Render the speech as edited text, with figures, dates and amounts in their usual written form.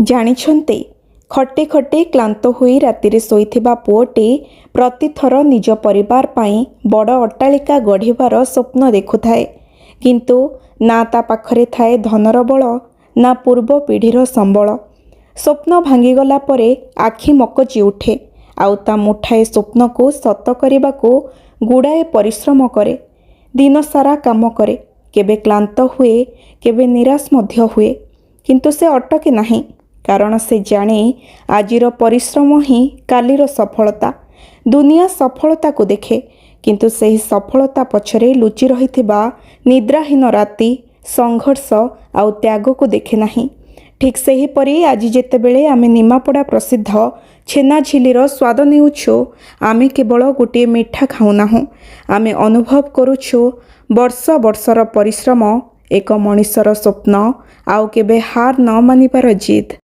ଜାଣିଛନ୍ତି ଖଟେ ଖଟେ କ୍ଳାନ୍ତ ହୋଇ ରାତିରେ ଶୋଇଥିବା ପୁଅଟି ପ୍ରତିଥର ନିଜ ପରିବାର ପାଇଁ ବଡ଼ ଅଟ୍ଟାଳିକା ଗଢ଼ିବାର ସ୍ୱପ୍ନ ଦେଖୁଥାଏ। କିନ୍ତୁ ନା ତା ପାଖରେ ଥାଏ ଧନର ବଳ, ନା ପୂର୍ବ ପିଢ଼ିର ସମ୍ବଳ। ସ୍ୱପ୍ନ ଭାଙ୍ଗିଗଲା ପରେ ଆଖି ମକଚି ଉଠେ, ଆଉ ତା ମୁଠାଏ ସ୍ୱପ୍ନକୁ ସତ କରିବାକୁ ଗୁଡ଼ାଏ ପରିଶ୍ରମ କରେ। ଦିନସାରା କାମ କରେ, କେବେ କ୍ଳାନ୍ତ ହୁଏ, କେବେ ନିରାଶ ମଧ୍ୟ ହୁଏ। କିନ୍ତୁ ସେ ଅଟକେ ନାହିଁ, କାରଣ ସେ ଜାଣେ ଆଜିର ପରିଶ୍ରମ ହିଁ କାଲିର ସଫଳତା। ଦୁନିଆ ସଫଳତାକୁ ଦେଖେ, କିନ୍ତୁ ସେହି ସଫଳତା ପଛରେ ଲୁଚି ରହିଥିବା ନିଦ୍ରାହୀନ ରାତି, ସଂଘର୍ଷ ଆଉ ତ୍ୟାଗକୁ ଦେଖେ ନାହିଁ। ଠିକ୍ ସେହିପରି ଆଜି ଯେତେବେଳେ ଆମେ ନିମାପଡ଼ା ପ୍ରସିଦ୍ଧ ଛେନାଝିଲ୍ଲିର ସ୍ୱାଦ ନେଉଛୁ, ଆମେ କେବଳ ଗୋଟିଏ ମିଠା ଖାଉନାହୁଁ, ଆମେ ଅନୁଭବ କରୁଛୁ ବର୍ଷ ବର୍ଷର ପରିଶ୍ରମ, ଏକ ମଣିଷର ସ୍ୱପ୍ନ, ଆଉ କେବେ ହାର ନ ମାନିବାର ଜିଦ୍।